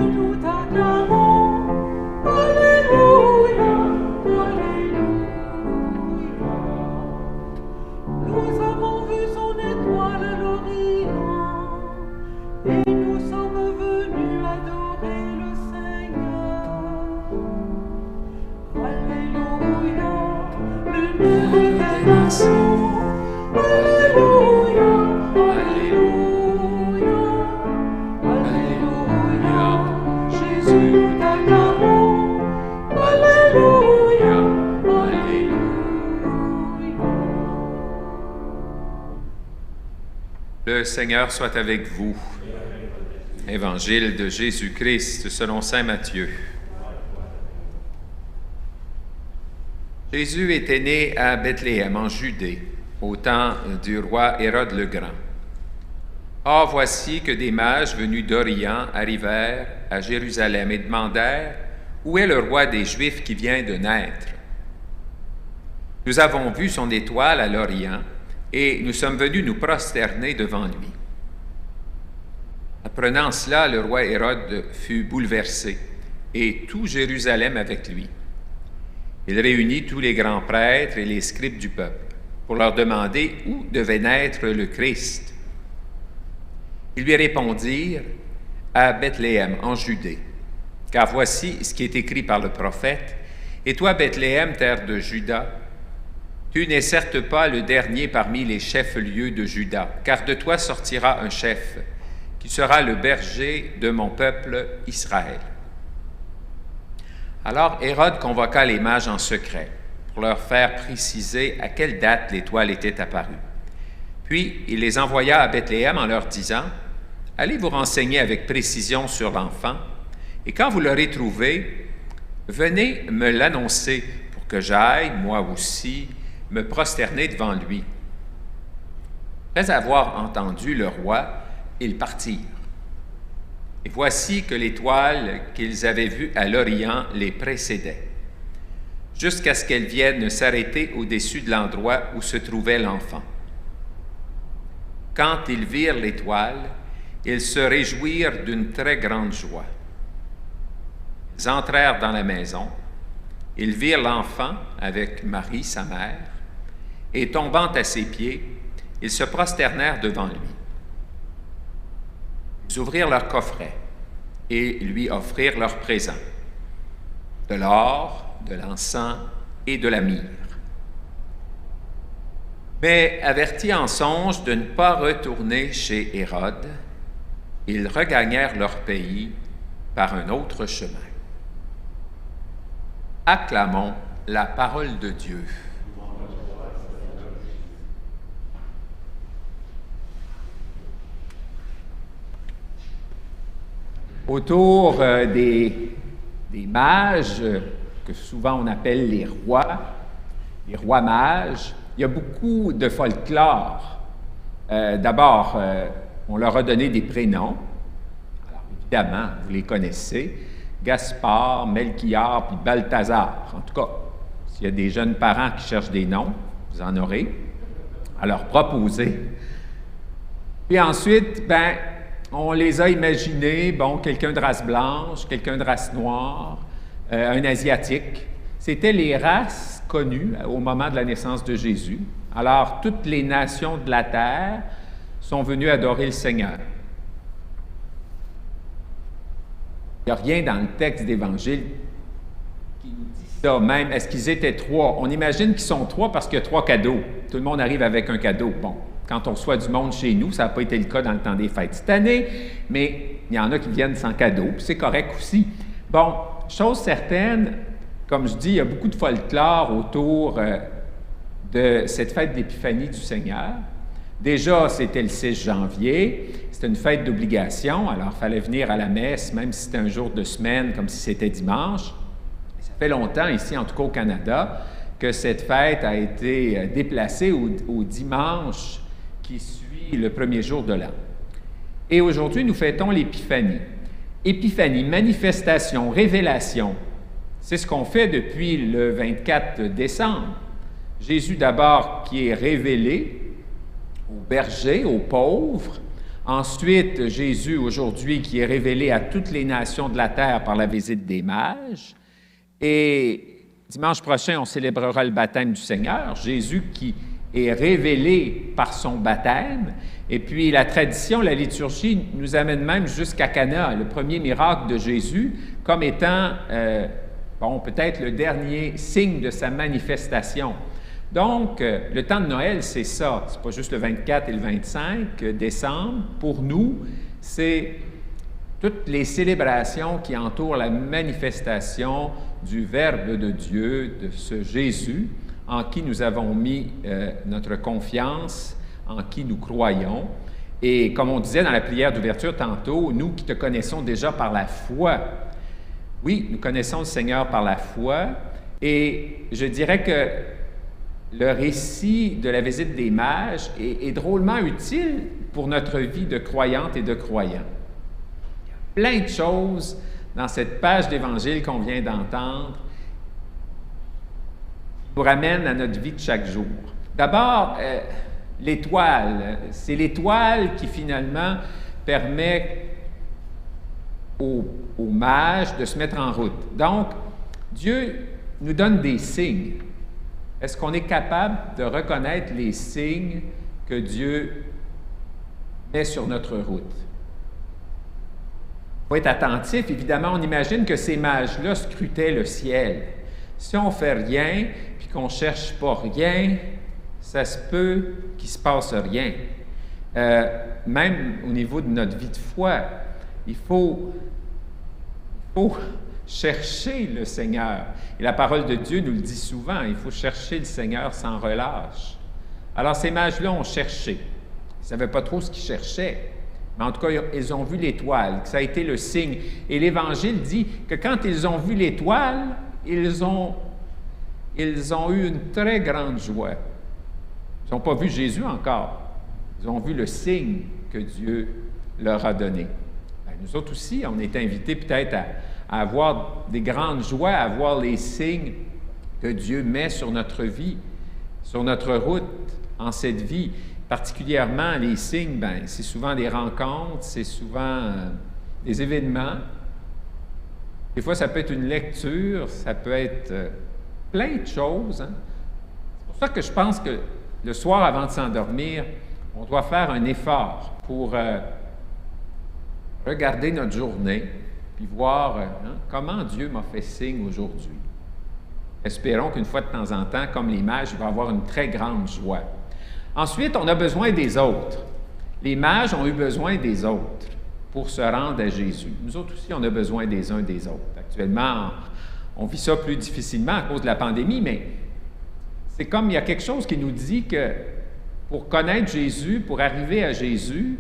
nous t'acclamons. Alléluia, Alléluia. Nous avons vu son étoile à l'Orient, et nous sommes venus adorer le Seigneur. Alléluia, lumière des nations. Alléluia, Alléluia, Alléluia. Jésus, nous t'acclamons. Alléluia, Alléluia. Le Seigneur soit avec vous. Évangile de Jésus-Christ selon saint Matthieu. Jésus était né à Bethléem, en Judée, au temps du roi Hérode le Grand. Or, voici que des mages venus d'Orient arrivèrent à Jérusalem et demandèrent « Où est le roi des Juifs qui vient de naître? Nous avons vu son étoile à l'Orient, et nous sommes venus nous prosterner devant lui. » Apprenant cela, le roi Hérode fut bouleversé, et tout Jérusalem avec lui. Il réunit tous les grands prêtres et les scribes du peuple pour leur demander où devait naître le Christ. Ils lui répondirent « À Bethléem, en Judée, car voici ce qui est écrit par le prophète. Et toi, Bethléem, terre de Juda, tu n'es certes pas le dernier parmi les chefs-lieux de Juda, car de toi sortira un chef, qui sera le berger de mon peuple Israël. » Alors Hérode convoqua les mages en secret pour leur faire préciser à quelle date l'étoile était apparue. Puis il les envoya à Bethléem en leur disant « Allez vous renseigner avec précision sur l'enfant, et quand vous l'aurez trouvé, venez me l'annoncer pour que j'aille, moi aussi, me prosterner devant lui. » Après avoir entendu le roi, ils partirent. Et voici que l'étoile qu'ils avaient vue à l'Orient les précédait, jusqu'à ce qu'elle vienne s'arrêter au-dessus de l'endroit où se trouvait l'enfant. Quand ils virent l'étoile, ils se réjouirent d'une très grande joie. Ils entrèrent dans la maison, ils virent l'enfant avec Marie, sa mère, et tombant à ses pieds, ils se prosternèrent devant lui. Ils ouvrirent leur coffret et lui offrirent leurs présents, de l'or, de l'encens et de la myrrhe. Mais avertis en songe de ne pas retourner chez Hérode, ils regagnèrent leur pays par un autre chemin. Acclamons la parole de Dieu. Autour des mages, que souvent on appelle les rois mages, il y a beaucoup de folklore. D'abord, on leur a donné des prénoms. Alors, évidemment, vous les connaissez. Gaspard, Melchior, puis Balthazar. En tout cas, s'il y a des jeunes parents qui cherchent des noms, vous en aurez à leur proposer. Puis ensuite, on les a imaginés, quelqu'un de race blanche, quelqu'un de race noire, un Asiatique. C'était les races connues au moment de la naissance de Jésus. Alors, toutes les nations de la terre sont venues adorer le Seigneur. Il n'y a rien dans le texte d'Évangile qui nous dit ça. Même, est-ce qu'ils étaient trois? On imagine qu'ils sont trois parce qu'il y a trois cadeaux. Tout le monde arrive avec un cadeau. Bon, quand on reçoit du monde chez nous, ça n'a pas été le cas dans le temps des fêtes cette année, mais il y en a qui viennent sans cadeau, puis c'est correct aussi. Bon, chose certaine, comme je dis, il y a beaucoup de folklore autour de cette fête d'Épiphanie du Seigneur. Déjà, c'était le 6 janvier, c'était une fête d'obligation, alors il fallait venir à la messe, même si c'était un jour de semaine, comme si c'était dimanche. Ça fait longtemps, ici, en tout cas au Canada, que cette fête a été déplacée au dimanche qui suit le premier jour de l'an. Et aujourd'hui, nous fêtons l'Épiphanie. Épiphanie, manifestation, révélation. C'est ce qu'on fait depuis le 24 décembre. Jésus d'abord qui est révélé aux bergers, aux pauvres, Ensuite, Jésus, aujourd'hui, qui est révélé à toutes les nations de la terre par la visite des mages. Et dimanche prochain, on célébrera le baptême du Seigneur, Jésus qui est révélé par son baptême. Et puis la tradition, la liturgie nous amène même jusqu'à Cana, le premier miracle de Jésus, comme étant, peut-être le dernier signe de sa manifestation. Donc, le temps de Noël, c'est ça. C'est pas juste le 24 et le 25 décembre. Pour nous, c'est toutes les célébrations qui entourent la manifestation du Verbe de Dieu, de ce Jésus, en qui nous avons mis notre confiance, en qui nous croyons. Et comme on disait dans la prière d'ouverture tantôt, nous qui te connaissons déjà par la foi. Oui, nous connaissons le Seigneur par la foi. Et je dirais que le récit de la visite des mages est drôlement utile pour notre vie de croyante et de croyant. Il y a plein de choses dans cette page d'Évangile qu'on vient d'entendre qui nous ramènent à notre vie de chaque jour. D'abord, l'étoile. C'est l'étoile qui finalement permet aux mages de se mettre en route. Donc, Dieu nous donne des signes. Est-ce qu'on est capable de reconnaître les signes que Dieu met sur notre route? Il faut être attentif. Évidemment, on imagine que ces mages-là scrutaient le ciel. Si on ne fait rien, puis qu'on ne cherche pas rien, ça se peut qu'il ne se passe rien. Même au niveau de notre vie de foi, il faut chercher le Seigneur. Et la parole de Dieu nous le dit souvent, il faut chercher le Seigneur sans relâche. Alors ces mages-là ont cherché. Ils ne savaient pas trop ce qu'ils cherchaient, mais en tout cas, ils ont vu l'étoile, que ça a été le signe. Et l'Évangile dit que quand ils ont vu l'étoile, ils ont eu une très grande joie. Ils n'ont pas vu Jésus encore. Ils ont vu le signe que Dieu leur a donné. Bien, nous autres aussi, on est invités peut-être à avoir des grandes joies, à voir les signes que Dieu met sur notre vie, sur notre route en cette vie. Particulièrement, les signes, bien, c'est souvent des rencontres, c'est souvent des événements. Des fois, ça peut être une lecture, ça peut être plein de choses. Hein? C'est pour ça que je pense que le soir, avant de s'endormir, on doit faire un effort pour regarder notre journée, puis voir comment Dieu m'a fait signe aujourd'hui. Espérons qu'une fois de temps en temps, comme les mages, il va avoir une très grande joie. Ensuite, on a besoin des autres. Les mages ont eu besoin des autres pour se rendre à Jésus. Nous autres aussi, on a besoin des uns des autres. Actuellement, on vit ça plus difficilement à cause de la pandémie, mais c'est comme il y a quelque chose qui nous dit que pour connaître Jésus, pour arriver à Jésus,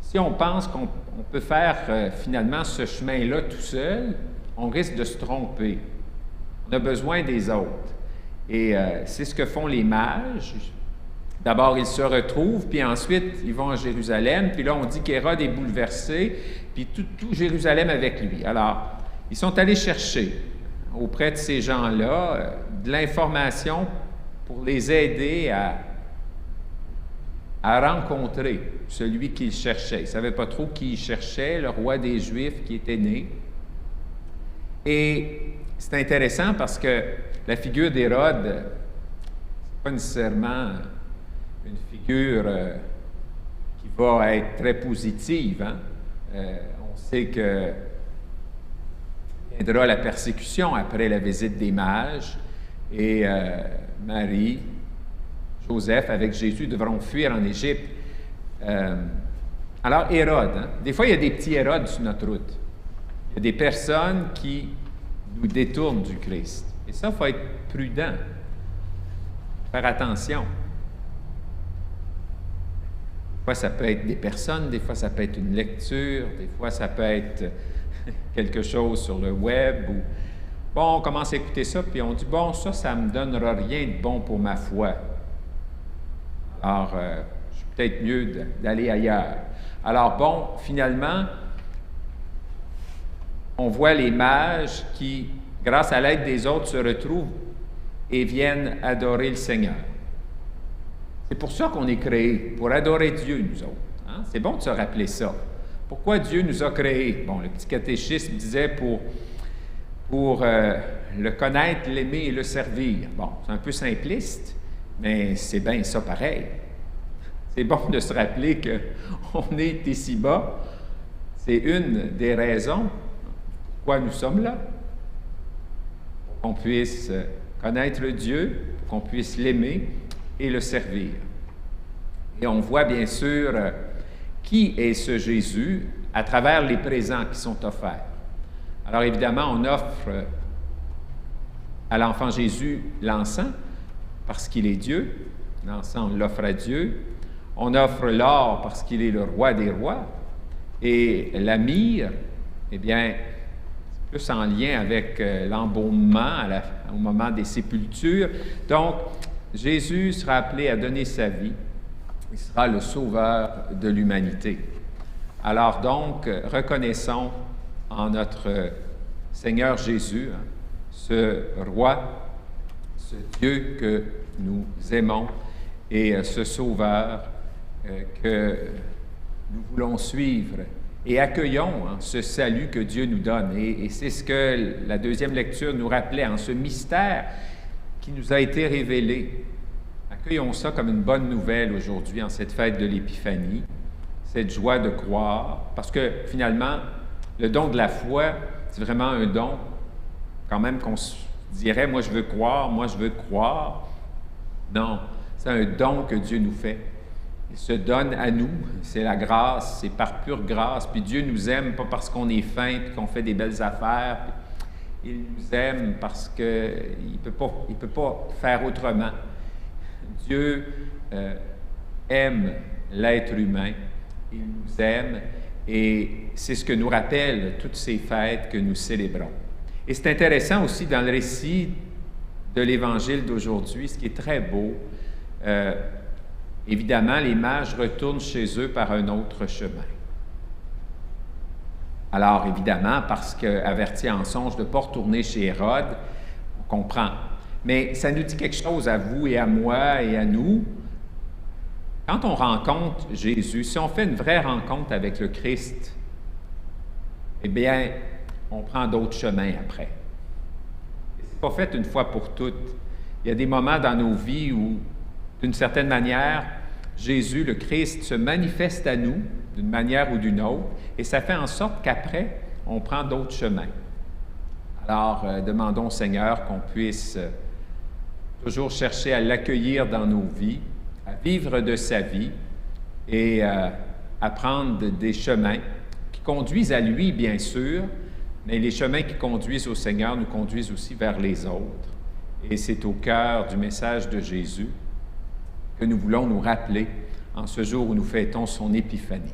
si on pense qu'on peut faire finalement ce chemin-là tout seul, on risque de se tromper. On a besoin des autres. Et c'est ce que font les mages. D'abord, ils se retrouvent, puis ensuite, ils vont à Jérusalem, puis là, on dit qu'Hérode est bouleversé, puis tout Jérusalem avec lui. Alors, ils sont allés chercher auprès de ces gens-là de l'information pour les aider à rencontrer celui qu'ils cherchaient. Ils ne savaient pas trop qui ils cherchaient, le roi des Juifs qui était né. Et c'est intéressant parce que la figure d'Hérode, ce n'est pas nécessairement une figure qui va être très positive. Hein? On sait que viendra la persécution après la visite des mages et Marie, Joseph avec Jésus devront fuir en Égypte. Alors Hérode, hein? Des fois il y a des petits Hérodes sur notre route. Il y a des personnes qui nous détournent du Christ. Et ça, il faut être prudent, faire attention. Des fois, ça peut être des personnes, des fois, ça peut être une lecture, des fois, ça peut être quelque chose sur le web. Ou... Bon, on commence à écouter ça, puis on dit, bon, ça ne me donnera rien de bon pour ma foi. Alors, c'est peut-être mieux d'aller ailleurs. Alors, bon, finalement, on voit les mages qui, grâce à l'aide des autres, se retrouvent et viennent adorer le Seigneur. C'est pour ça qu'on est créés, pour adorer Dieu, nous autres. Hein? C'est bon de se rappeler ça. Pourquoi Dieu nous a créés? Bon, le petit catéchisme disait pour le connaître, l'aimer et le servir. Bon, c'est un peu simpliste, mais c'est bien ça pareil. C'est bon de se rappeler qu'on est ici-bas. C'est une des raisons pourquoi nous sommes là. Pour qu'on puisse connaître le Dieu, pour qu'on puisse l'aimer et le servir. Et on voit bien sûr qui est ce Jésus à travers les présents qui sont offerts. Alors évidemment, on offre à l'enfant Jésus l'encens parce qu'il est Dieu. L'encens, on l'offre à Dieu. On offre l'or parce qu'il est le roi des rois. Et la myrrhe, eh bien, c'est plus en lien avec l'embaumement au moment des sépultures. Donc, Jésus sera appelé à donner sa vie. Il sera le sauveur de l'humanité. Alors donc, reconnaissons en notre Seigneur Jésus, ce roi, ce Dieu que nous aimons et ce sauveur que nous voulons suivre et accueillons ce salut que Dieu nous donne. Et c'est ce que la deuxième lecture nous rappelait, ce mystère qui nous a été révélé. Accueillons ça comme une bonne nouvelle aujourd'hui en cette fête de l'Épiphanie, cette joie de croire, parce que finalement, le don de la foi, c'est vraiment un don, quand même qu'on se dirait, moi je veux croire, moi je veux croire. Non, c'est un don que Dieu nous fait. Il se donne à nous, c'est la grâce, c'est par pure grâce. Puis Dieu nous aime pas parce qu'on est fin, puis qu'on fait des belles affaires. Il nous aime parce qu'il ne peut pas faire autrement. Dieu aime l'être humain, il nous aime et c'est ce que nous rappellent toutes ces fêtes que nous célébrons. Et c'est intéressant aussi dans le récit de l'Évangile d'aujourd'hui, ce qui est très beau. Évidemment, les mages retournent chez eux par un autre chemin. Alors, évidemment, parce qu'avertis en songe de ne pas retourner chez Hérode, on comprend. Mais ça nous dit quelque chose à vous et à moi et à nous. Quand on rencontre Jésus, si on fait une vraie rencontre avec le Christ, eh bien, on prend d'autres chemins après. Ce n'est pas fait une fois pour toutes. Il y a des moments dans nos vies où, d'une certaine manière, Jésus, le Christ, se manifeste à nous d'une manière ou d'une autre, et ça fait en sorte qu'après, on prend d'autres chemins. Alors, demandons au Seigneur qu'on puisse toujours chercher à l'accueillir dans nos vies, à vivre de sa vie et à prendre des chemins qui conduisent à lui, bien sûr, mais les chemins qui conduisent au Seigneur nous conduisent aussi vers les autres. Et c'est au cœur du message de Jésus que nous voulons nous rappeler en ce jour où nous fêtons son Épiphanie.